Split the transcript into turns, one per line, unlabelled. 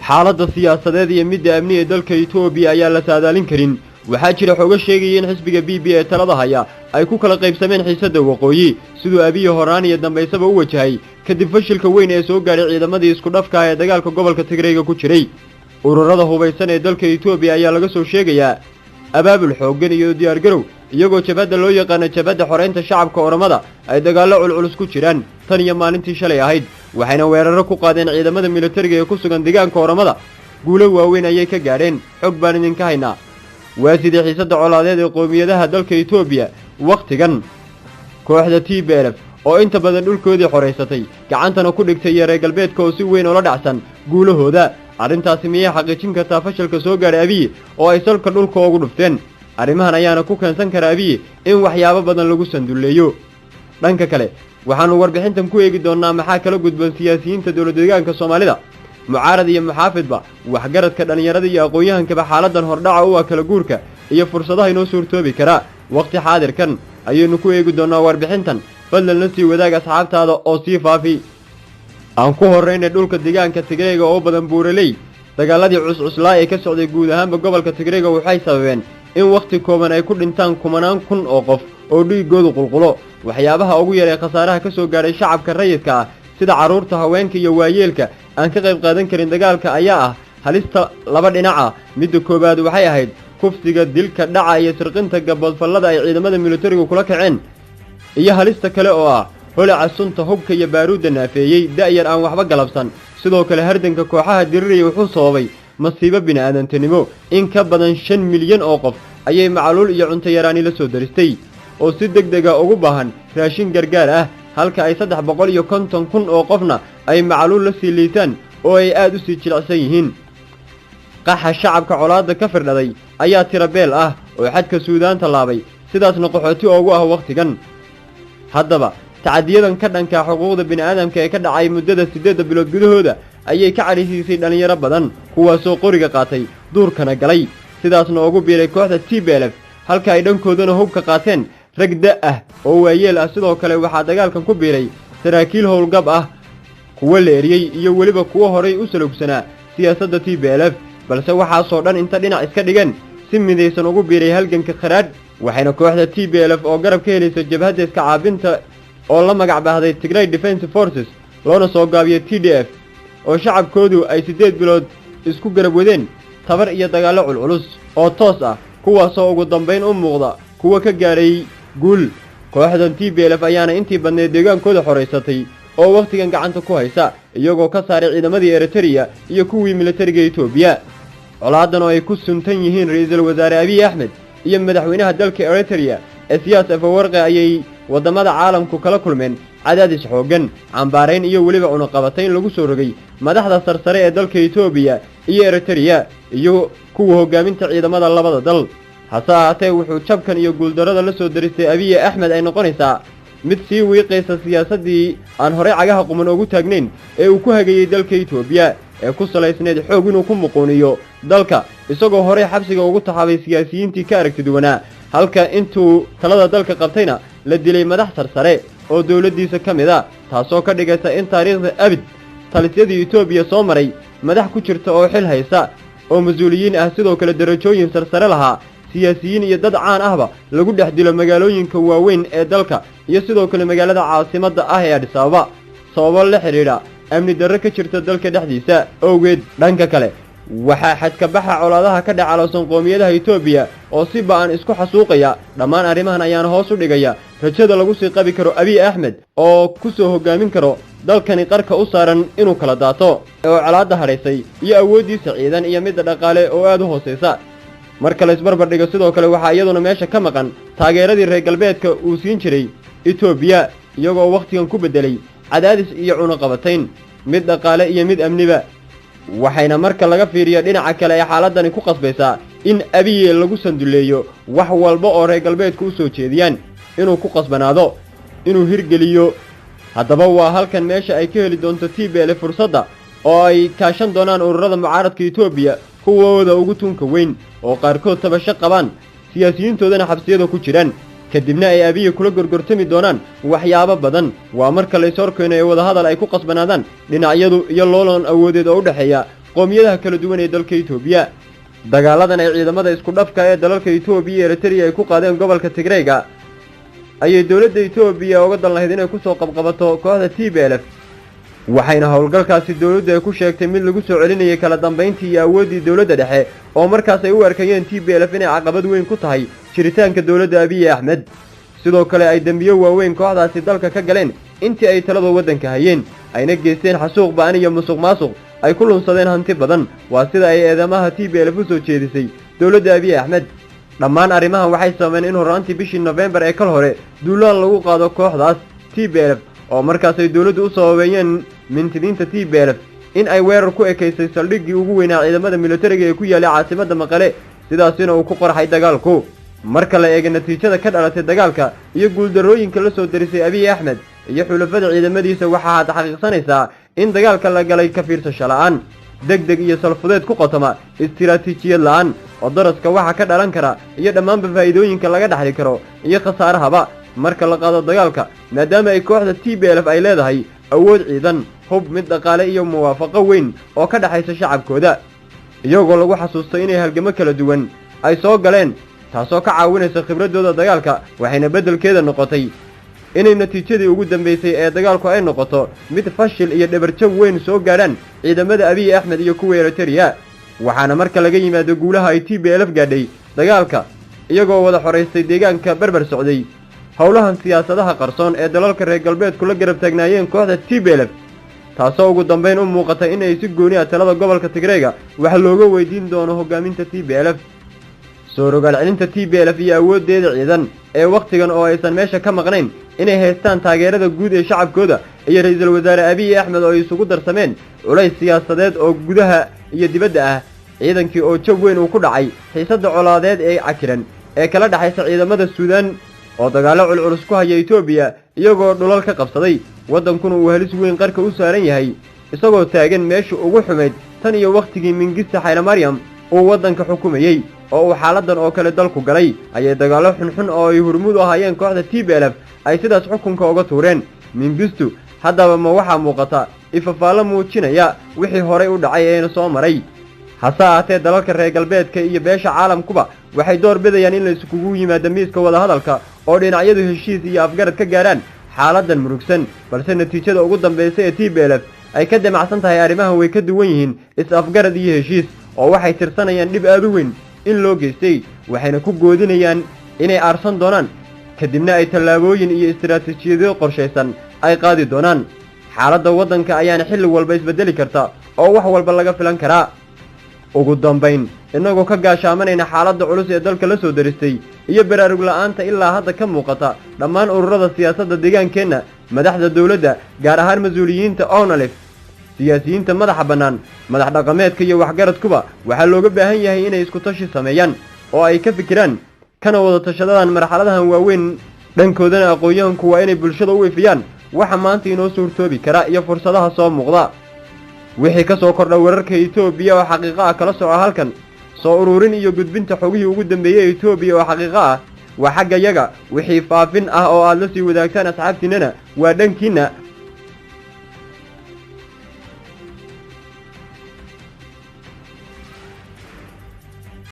xaaladda siyaasadeed iyo midda amni ee dalka Itoobiya ayaa la saadaalin karin waxaa jira xogo sheegaya in xisbiga BB ee talada haya ay ku kala qaybsameen xiisadda waqooyi sidoo Abiy horaan iyo dambeysaba u wajahay kadib fashilka weyn ee soo gaaray ciidamadii isku dhafka ee dagaalka gobolka Tigreega ku jiray ururada hubeysan ee dalka Itoobiya ayaa laga soo sheegayaa abaabul xooggan iyo diyaar garow iyagoo jabhadda loo yaqaan jabhadda xoreynta shacabka Oromada ay dagaalo culculus ku jiraan tan iyo maalintii shalay ahayd waxayna weeraro ku qaadeen ciidamada militariga ee ku sugan deegaanka Oromada guulo waaweyn ayay ka gaareen xog baan idinka haynaa waa sidii xiisadda colaadeed ee qoomiyadaha dalka Itoobiya waqtigan kooxda TPLF oo inta badan dhulkoodii xoreysatay gacantana ku dhigtay reer galbeedka oo si weyn ula dhacsan guulahooda arrintaasi miyay xaqiijin kartaa fashilka soo gaaray Abiy oo ay salka dhulka ugu dhufteen arrimahan ayaana ku keensan kara Abiy in waxyaabo badan lagu sanduleeyo dhanka kale waxaanu warbixintan ku eegi doonaa maxaa kala gudban siyaasiyiinta dawladda deegaanka Soomaalida mucaarad iyo muxaafidba waxgaradka dhalinyarada iyo aqoon-yahankaba xaaladan hordhaca u kala guurka iyo fursadaha inoo suurtoobi kara waqti xaadirkan ayaynu ku eegi doonaa warbixintan fadlan la sii wadaag asxaabtaada oo sii faafi aan ku horeynay dhulka deegaanka Tigreega oo badan buuraley dagaaladii cuscuslaa ee ka socday guud ahaanba gobolka Tigreega waxay sababeen in waqti kooban ay ku dhintaan kumanaan kun oo qof oo dhiigoodu qulqulo waxyaabaha ugu yar ee khasaaraha ka soo gaaray shacabka rayidka ah sida caruurta haweenka iyo waayeelka aan ka qayb qaadan karin dagaalka ayaa ah halista laba dhinaca midda koobaad waxay ahayd kufsiga dilka dhaca iyo sirqinta gaboodfallada ay ciidamada militariga kula kaceen iyo halista kale oo ah holaca sunta hubka iyo baaruudda naafeeyey da'yar aan waxba galabsan sidoo kale hardanka kooxaha diriraya wuxuu sababay masiibo bini'aadantinimo in ka badan 5 milyan oo qof ayay macaluul iyo cunto yaraani la soo daristay oo si degdeg ah ugu baahan raashin gargaar ah halka ay 350 kun oo qofna ay macaluul la sii liitaan oo ay aad u sii jilicsan yihiin qaxa shacabka colaadda ka firdhaday ayaa tira beel ah oo xadka Suudaan talaabay sidaasna qaxooti ugu ah waqtigan haddaba tacadiyadan ka dhanka xuquuqda bini'aadamka ee ka dhacay muddada 8 bilood gudahooda ayay ka cariisay dhalinyaro badan kuwaasoo qoriga qaatay duurkana galay sidaasna ugu biiray kooxda TPLF halka ay dhankoodana hubka qaateen ragda ah oo waayeel ah sidoo kale waxaa dagaalkan ku biiray saraakiil howlgab ah kuwa leeriyay iyo waliba kuwa horay u salugsanaa siyaasadda TPLF balse waxaa soo dhan inta dhinac iska dhigeen si midaysan ugu biiray halganka kharaad waxayna kooxda TPLF oo garab ka helaysa jabhadda iska caabinta oo la magac bahday Tigray Defense Forces loona soo gaabiyay TDF oo shacabkoodu ay 8 bilood isku garab wadeen tabar iyo dagaalo culculus oo toos ah kuwaasoo ugu dambeyn u muuqda kuwa ka gaaray guul kooxdan TPLF ayaana intii badneed deegaankooda xoreysatay oo waqtigan gacanta ku haysa iyagoo ka saaray ciidamadii Eritrea iyo kuwii militariga Itoobiya colaadan oo ay ku suntan yihiin ra'iisul wasaare Abiy Ahmed iyo madaxweynaha dalka Eritrea siyaas afawarqa ayay wadamada caalamku kala kulmeen cadaadis xooggan cambaarayn iyo waliba cunaqabatayn lagu soo rogay madaxda sarsare ee dalka Itoobiya iyo Eritrea iyo kuwa hogaaminta ciidamada labada dal hase ahaatee wuxuu jabkan iyo guuldarada la soo daristay Abiy Ahmed ay noqonaysaa mid sii wiiqaysa siyaasadii aan hore cagaha quman ugu taagnayn ee uu ku hagayay dalka Itoobiya ee ku salaysneed xoog inuu ku muqooniyo dalka isagoo hore xabsiga ugu taxaabay siyaasiyiintii ka aragti duwanaa halka intuu talada dalka qabtayna la dilay madax sarsare oo dawladdiisa ka mid ah taasoo ka dhigaysa in taariikhda abid talisyadii Itoobiya soo maray madax ku jirta oo xil haysa oo mas'uuliyiin ah sidoo kale darajooyin sarsare lahaa siyaasiyiin iyo dad caan ahba lagu dhex dilo magaalooyinka waaweyn ee dalka iyo sidoo kale magaalada caasimadda ah ee Addis Ababa sababo la xiriira amni darro ka jirta dalka dhexdiisa awgeed dhanka kale waxaa xadka baxa colaadaha ka dhacaloosan qoomiyadaha Itoobiya oo si baan isku xasuuqaya dhammaan arrimahan ayaana hoos u dhigaya rajada lagu sii qabi karo Abiy Ahmed oo ku soo hogaamin karo dalkani qarka u saaran inuu kala daato oo colaadda hareysay iyo awoodiisa ciidan iyo mid dhaqaale oo aad u hooseysa marka la isbarbar dhigo sidoo kale waxaa iyaduna meesha ka maqan taageeradii reer galbeedka uu siin jiray Itoobiya iyagoo waqtigan ku bedelay cadaadis iyo cunaqabatayn mid dhaqaale iyo mid amniba waxayna marka laga fiiriyo dhinaca kale ee xaaladani ku qasbaysaa in Abiy lagu sanduleeyo wax walba oo reer galbeedku u soo jeediyaan inuu ku qasbanaado inuu hirgeliyo haddaba waa halkan meesha ay ka heli doonto TPLF fursadda oo ay kaashan doonaan ururada mucaaradka Itoobiya kuwooda ugu tunka weyn oo qaarkood tabasho qabaan siyaasiyiintoodana xabsiyada ku jiraan kadibna ay Abiy kula gorgortami doonaan waxyaabo badan waa marka la soo keenay wada hadal ay ku qasbanaadaan dhinacyadu iyo loolan awoodeed oo u dhaxeeya qoomiyadaha kala duwan ee dalka Itoobiya dagaaladan ay ciidamada isku dhafka ee dalalka Itoobiya iyo Eritrea ay ku qaadeen gobolka Tigreega ayay dawladda Itoobiya uga dan lahayd inay ku soo qabqabato kooxda TPLF waxayna howlgalkaasi dawladdu ay ku sheegtay mid lagu soo celinayay kala dambeyntii iyo awoodii dawladda dhexe oo markaas ay u arkayeen TPLF inay caqabad weyn ku tahay jiritaanka dawladda Abiy Ahmed sidoo kale ay dambiyo waaweyn kooxdaasi dalka ka galeen intii ay talada waddanka hayeen ayna geysteen xasuuq ba'an iyo musuqmaasuq ay ku lunsadeen hanti badan waa sida ay eedamaha TPLF u soo jeedisay dawladda Abiy Ahmed dhammaan arrimahan waxay sameeyeen in horaantii bishii November ee kal hore duulaan lagu qaado kooxdaas TPLF oo markaas ay dawladdu u sababeeyeen mintidiinta TPLF in ay weerar ku ekeysay saldhiggii ugu weynaa ciidamada militariga ee ku yaalay caasimadda Maqale sidaasina uu ku qorxay dagaalku marka la eego natiijada ka dhalatay dagaalka iyo guuldarooyinka la soo darisay Abiy Ahmed iyo xulafada ciidamadiisa waxaa xaqiiqsanaysaa in dagaalka la galay ka fiirsasho la'aan degdeg iyo salfudeed ku qotoma istiraatiijiyad la'aan oo daraska waxa ka dhalan kara iyo dhammaan faa'iidooyinka laga dhaxli karo iyo khasaarahaba marka la qaado dagaalka maadaama ay kooxda TPLF ay leedahay awood ciidan hub mid dhaqaale iyo muwaafaqo weyn oo ka dhaxaysa shacabkooda iyagoo lagu xasuusto inay halgamo kala duwan ay soo galeen taasoo ka caawinaysa khibradooda dagaalka waxayna beddelkeeda noqotay inay natiijadii ugu dambeysay ee dagaalku ay noqoto mid fashil iyo dhabarjab weyn soo gaadhaan ciidamada Abiy Ahmed iyo kuwa Eritrea waxaana marka laga yimaado guulaha ay TPLF gaadhay dagaalka iyagoo wada xoreystay deegaanka barbar socday howlahan siyaasadaha qarsoon ee dalalka reer galbeedku la garab taagnaayeen kooxda TPLF taasoo ugu dambeyn u muuqatay in ay si gooni ah talada gobolka Tigreega wax looga weydiin doono hogaaminta TPLF soo rogaal celinta TPLF iyo awoodeeda ciidan ee waqtigan oo aysan meesha ka maqnayn inay haystaan taageerada guud ee shacabkooda iyo ra'iisul wasaare Abiy Ahmed oo isugu darsameen culays siyaasadeed oo gudaha iyo dibadda ah ciidankii oo jab weyn uu ku dhacay xiisadda colaadeed ee cakiran ee kala dhaxaysa ciidamada Suudaan oo dagaalo culculus ku haya Itoobiya iyagoo dhulal ka qabsaday waddankuna uu halis weyn qarka u saaran yahay isagoo taagan meesha ugu xumeyd tan iyo waqtigii Mingista Haile Mariam uu waddanka xukumayay oo uu xaaladan oo kale dalku galay ayay dagaalo xunxun oo ay hurmud u hayeen kooxda TPLF ay sidaas xukunka uga tuureen Mingistu haddaba ma waxaa muuqata ifafaalo muujinaya wixii horey u dhacay ee soo maray hase ahaatee dalalka reer galbeedka iyo beesha caalamkuba waxay door bidayaan in la isugu yimaado miiska wada hadalka oo dhinacyadu heshiis iyo afgarad ka gaaraan xaaladan murugsan balse natiijada ugu dambeysay ee TPLF ay ka damacsan tahay arrimahan way ka duwan yihiin is-afgarad iyo heshiis oo waxay tirsanayaan dhib aad u weyn in loo geystay waxayna ku goodinayaan inay aarsan doonaan kadibna ay tallaabooyin iyo istiraatiijiyado qorshaysan ay qaadi doonaan xaaladda waddanka ayaana xilli walba isbedeli karta oo wax walba laga filan karaa ugu dambayn inagoo ka gaashaamanayna xaaladda culus ee dalka la soo daristay iyo baraarug la'aanta ilaa hadda ka muuqata dhammaan ururada siyaasadda deegaankeenna madaxda dawladda gaar ahaan mas-uuliyiinta ONLF siyaasiyiinta madaxa bannaan madax dhaqameedka iyo waxgaradkuba waxaa looga baahan yahay inay isku tashi sameeyaan oo ay ka fikiraan kana wada tashadaan marxaladahan waaweyn dhankoodana aqoon-yahanku waa inay bulshada u ifiyaan waxa maanta inoo suurtoobi kara iyo fursadaha soo muuqda wixii ka soo kordha wararka Itoobiya oo xaqiiqo ah kala soco halkan soo ururin iyo gudbinta xogihii ugu dambeeyay Itoobiya oo xaqiiqo ah waa xagga yaga wixii faafin ah oo aad la sii wadaagtaan asxaabtiinana waa dhankiina